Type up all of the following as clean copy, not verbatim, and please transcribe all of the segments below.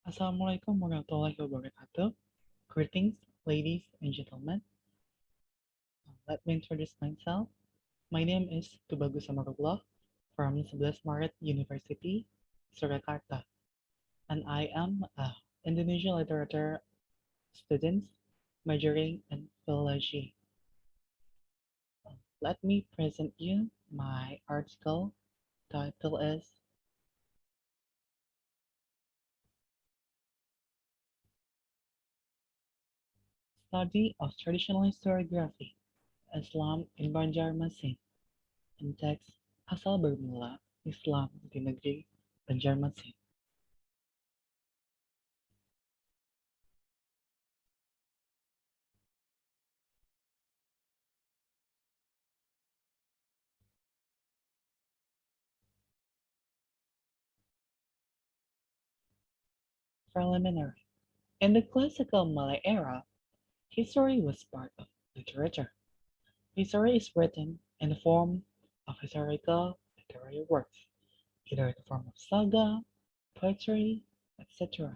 Assalamualaikum warahmatullahi wabarakatuh. Greetings, ladies and gentlemen. Let me introduce myself. My name is Tubagus Amaruloh from Sebelas Maret University, Surakarta, and I am a Indonesian literature student majoring in philology. Let me present you my article. Title is Study of Traditional Historiography, Islam in Banjarmasin, in text Asal Bermula, Islam di Negeri Banjarmasin. Preliminary. In the classical Malay era, history was part of literature. History is written in the form of historical literary works, either in the form of saga, poetry, etc.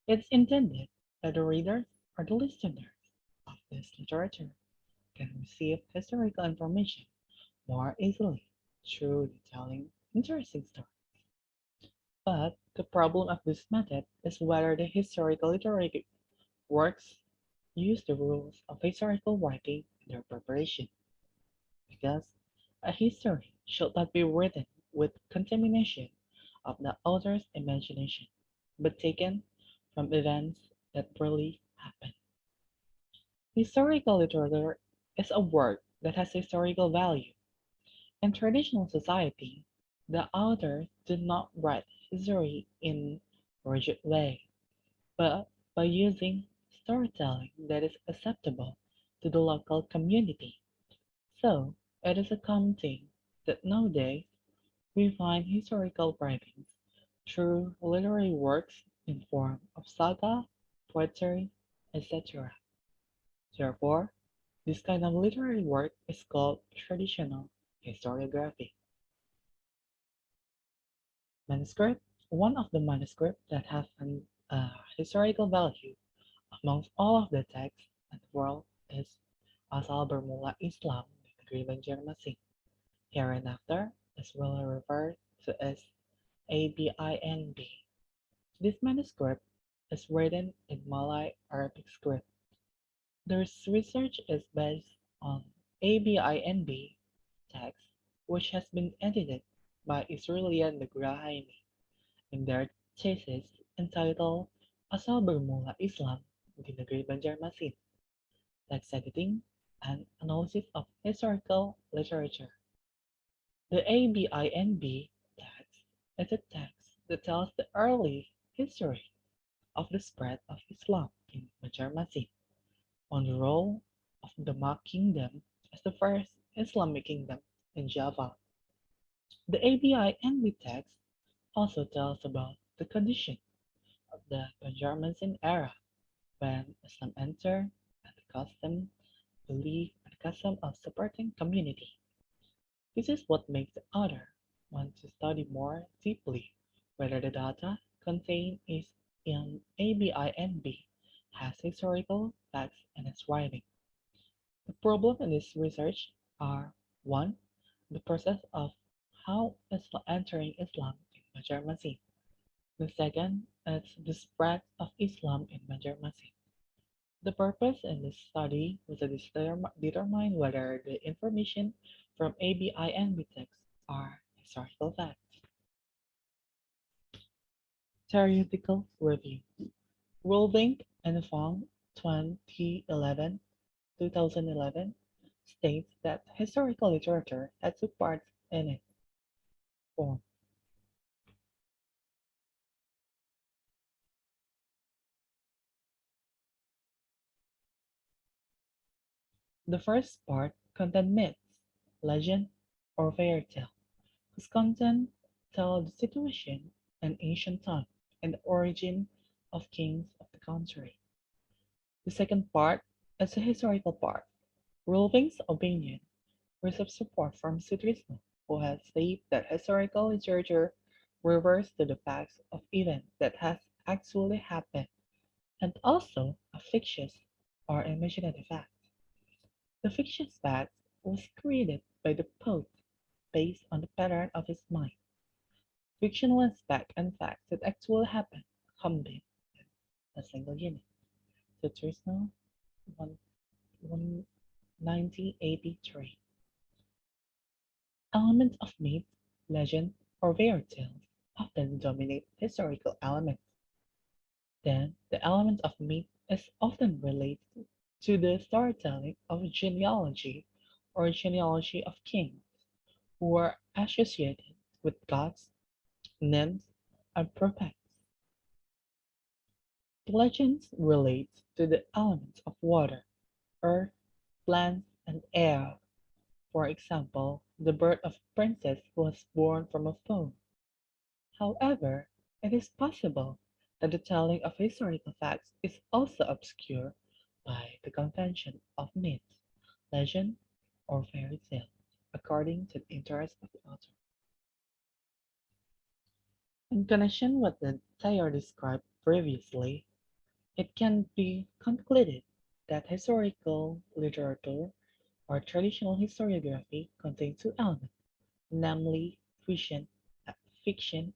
It's intended that the readers or the listeners of this literature can receive historical information more easily through the telling interesting stories. But the problem of this method is whether the historical literary works use the rules of historical writing in their preparation, because a history should not be written with contamination of the author's imagination, but taken from events that really happened. Historical literature is a work that has historical value. In traditional society, the authors do not write history in a rigid way, but by using storytelling that is acceptable to the local community. So, it is a common thing that nowadays we find historical writings through literary works in form of saga, poetry, etc. Therefore, this kind of literary work is called traditional historiography. Manuscript. One of the manuscripts that have an historical value amongst all of the texts in the world is Asal Bermula Islam di Negeri Banjarmasin. Hereinafter is really referred to as ABINB. This manuscript is written in Malay Arabic script. This research is based on ABINB text, which has been edited by Israelia Negeri in their thesis entitled Asal Bermula Islam di Negeri Banjarmasin, Text Editing and Analysis of Historical Literature. The ABINB text is a text that tells the early history of the spread of Islam in Banjarmasin, on the role of the Demak Kingdom as the first Islamic kingdom in Java. The ABINB text also tells about the condition of the Banjarmasin era when Islam entered, and the custom, belief, and custom of supporting community. This is what makes the author want to study more deeply whether the data contained is in ABINB has historical facts in its writing. The problem in this research are 1. The process of how Islam entering Islam in Banjarmasin. The second is the spread of Islam in Banjarmasin. The purpose in this study was to determine whether the information from ABINB texts are historical facts. Theoretical review. Rulink and Fong 2011 states that historical literature had two parts in it. Form. The first part contained myths, legend, or fairy tale, whose content tell the situation in ancient time and the origin of kings of the country. The second part is the historical part. Ruling's opinion receives support from Sutrisno, who has stated that historical literature refers to the facts of events that has actually happened, and also a fictitious or imaginative fact. The fictitious fact was created by the poet based on the pattern of his mind. Fictional aspect and facts that actually happened combined in a single unit. So there's no one, 1983. Elements of myth, legend, or fairy tales often dominate historical elements. Then, the element of myth is often related to the storytelling of genealogy or genealogy of kings who were associated with gods, nymphs, and prophets. The legends relate to the elements of water, earth, plants, and air. For example, the birth of princess was born from a foam. However, it is possible that the telling of historical facts is also obscured by the convention of myth, legend, or fairy tale, according to the interest of the author. In connection with the tale described previously, it can be concluded that historical literature or traditional historiography contains two elements, namely fiction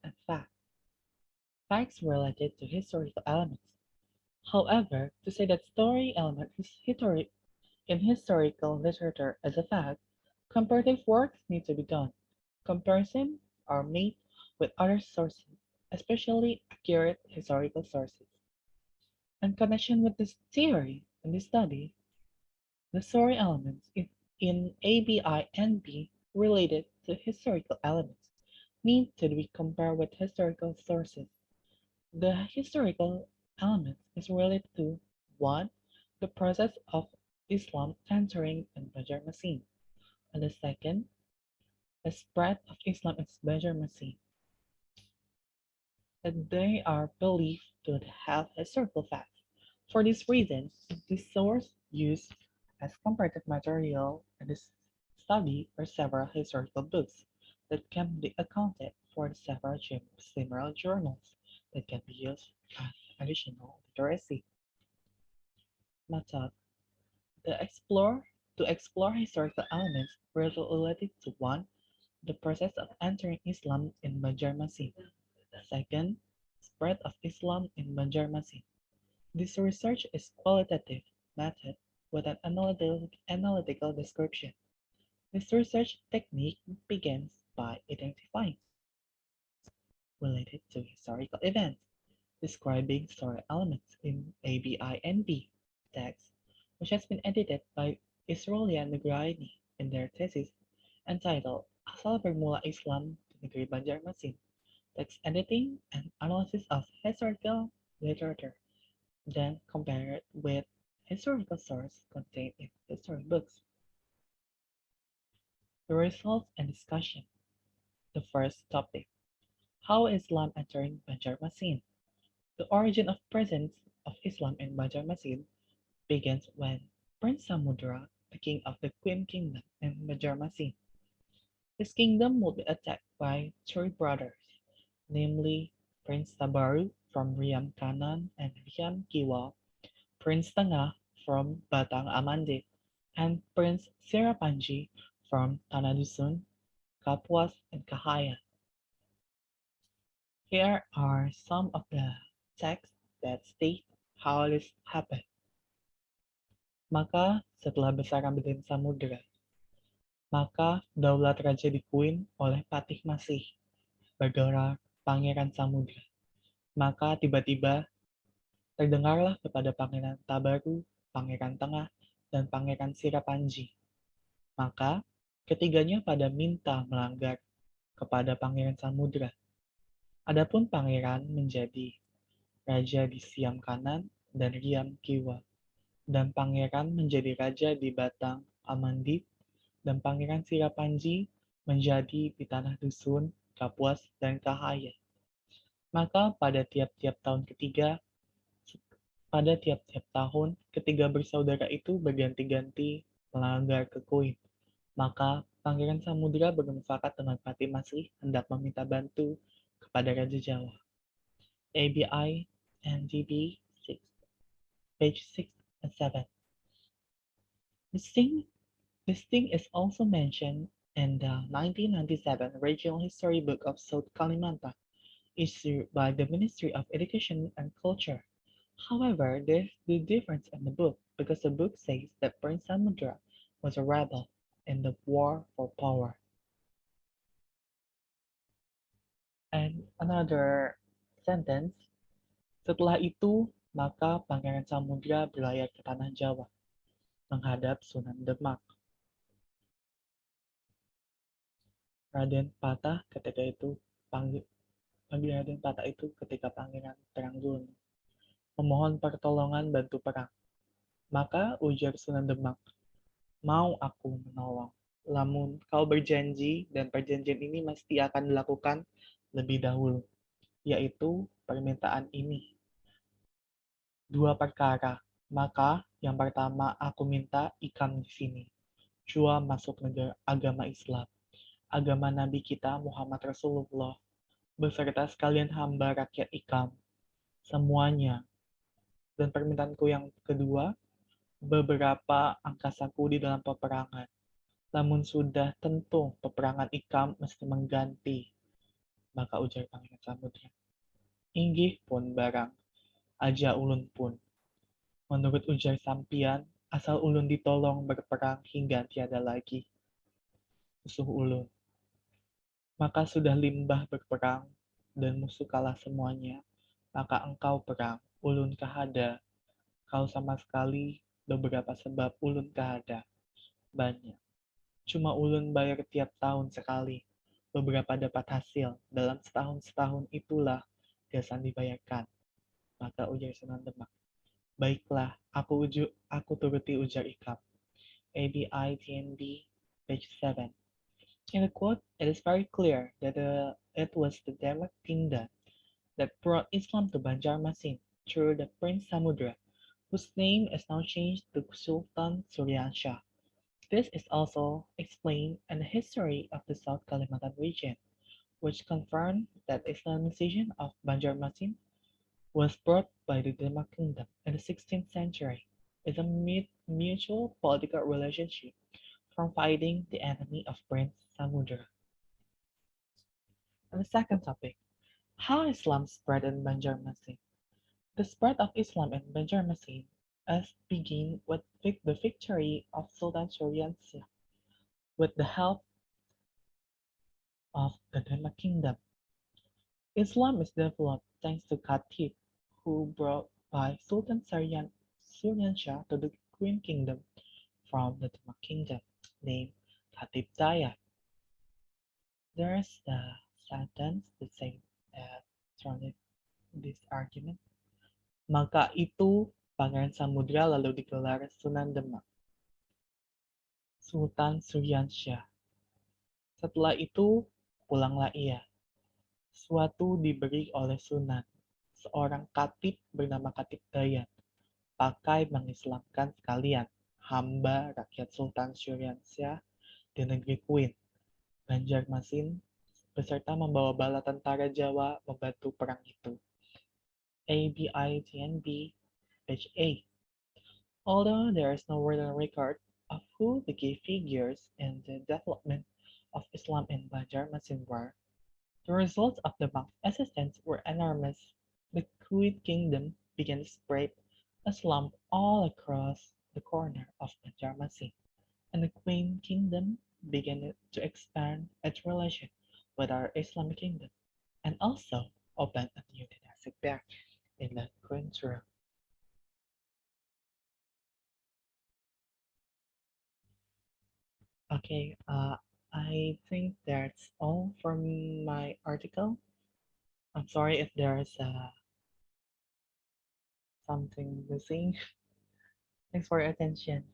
and fact. Facts related to historical elements. However, to say that story element is in historical literature as a fact, comparative works need to be done. Comparisons are made with other sources, especially accurate historical sources. In connection with this theory and this study, the story elements in ABINB related to historical elements need to be compared with historical sources. The historical element is related to 1. The process of Islam entering in Banjarmasin, and the second, the spread of Islam in Banjarmasin, that they are believed to have historical facts. For this reason, this source used as comparative material in this study are several historical books that can be accounted for the several journals that can be used as additional literacy method. To explore historical elements related to 1. The process of entering Islam in Banjarmasin. Second, spread of Islam in Banjarmasin. This research is qualitative method with an analytical description. This research technique begins by identifying facts related to historical events, describing story elements in ABINB text, which has been edited by Israelia Negri in their thesis entitled Asal Bermula Islam to Negeri Banjarmasin, text editing and analysis of historical literature, then compare it with historical source contained in history books. The results and discussion. The first topic. How Islam entering Banjarmasin. The origin of presence of Islam in Banjarmasin begins when Prince Samudra, the king of the Queen Kingdom in Banjarmasin. His kingdom would be attacked by three brothers, namely Prince Tabaru from Riam Kanan and Riam Kiwa, Prince Tengah from Batang Amande, and Prince Sirapanji from Tanah Dusun, Kapuas, and Kahayan. Here are some of the texts that state how this happened. Maka setelah besar ABIDNB Samudra, maka daulat raja dikuin oleh Patih Masih, bergerak Pangeran Samudra. Maka tiba-tiba terdengarlah kepada Pangeran Tabaru, Pangeran Tengah, dan Pangeran Sirapanji. Maka ketiganya pada minta melanggar kepada Pangeran Samudra. Adapun pangeran menjadi raja di Siam Kanan dan Riam Kiwa, dan pangeran menjadi raja di Batang Amandit, dan Pangeran Sirapanji menjadi di Tanah Dusun, Kapuas, dan Kahaya. Maka pada tiap-tiap tahun ketiga bersaudara itu berganti-ganti melanggar ke Kuin. Maka Pangeran Samudra bermufakat dengan Patih Masih hendak meminta bantu kepada Raja Jawa. ABI NGB 6, page 6 and 7. This thing, this thing is also mentioned in the 1997 Regional History Book of South Kalimantan, issued by the Ministry of Education and Culture. However, there's the difference in the book because the book says that Prince Samudra was a rebel in the war for power. And another sentence, setelah itu, maka Pangeran Samudra berlayar ke tanah Jawa, menghadap Sunan Demak. Raden Patah ketika itu panggil Raden Patah itu ketika Pangeran Trenggul memohon pertolongan bantu perang. Maka ujar Sunan Demak, mau aku menolong. Lamun kau berjanji dan perjanjian ini mesti akan dilakukan lebih dahulu, yaitu permintaan ini. Dua perkara. Maka yang pertama aku minta ikam di sini. Jua masuk negara agama Islam. Agama Nabi kita Muhammad Rasulullah beserta sekalian hamba rakyat ikam. Semuanya. Dan permintaanku yang kedua, beberapa angkasaku di dalam peperangan. Namun sudah tentu peperangan ikam mesti mengganti. Maka ujar Pangeran Samudra. Inggih pun barang, aja ulun pun. Menurut ujar sampian, asal ulun ditolong berperang hingga tiada lagi musuh ulun. Maka sudah limbah berperang, dan musuh kalah semuanya. Maka engkau perang, ulun kahada. Kau sama sekali beberapa sebab ulun kahada. Banyak. Cuma ulun bayar tiap tahun sekali. Beberapa dapat hasil. Dalam setahun-setahun itulah gasan dibayarkan. Maka ujar Sunan Demak. Baiklah, aku turuti ujar ikam. ABIDNB, page 7. In the quote, it is very clear that it was the Demak kingdom that brought Islam to Banjarmasin through the Prince Samudra, whose name is now changed to Sultan Suryansha. This is also explained in the history of the South Kalimantan Region, which confirmed that Islamization of Banjarmasin was brought by the Demak Kingdom in the 16th century. It's a mutual political relationship from fighting the enemy of Prince Samudra. And the second topic, how Islam spread in Banjarmasin. The spread of Islam in Banjarmasin began with the victory of Sultan Suryansha with the help of the Demak Kingdom. Islam is developed thanks to Khatib, who brought by Sultan Suryansha to the Queen Kingdom from the Demak Kingdom, named Khatib Daya. There is the sentence that says surrounding this argument. Maka itu Pangeran Samudra lalu digelar Sunan Demak, Sultan Suryansha. Setelah itu pulanglah ia. Suatu diberi oleh Sunan, seorang katib bernama Katib Dayan, pakai mengislamkan sekalian hamba rakyat Sultan Suryansha di negeri Kuin, Banjarmasin, beserta membawa bala tentara Jawa membantu perang itu. ABIDNB, page 8. Although there is no written record of who the key figures in the development of Islam in Banjarmasin were, the results of the monk's assistance were enormous. The Kuin kingdom began to spread Islam all across the corner of Banjarmasin, and the Kuin kingdom began to expand its relation with our Islamic kingdom, and also opened a new dynastic period in the Queen's realm. Okay, I think that's all from my article. I'm sorry if there's something missing. Thanks for your attention.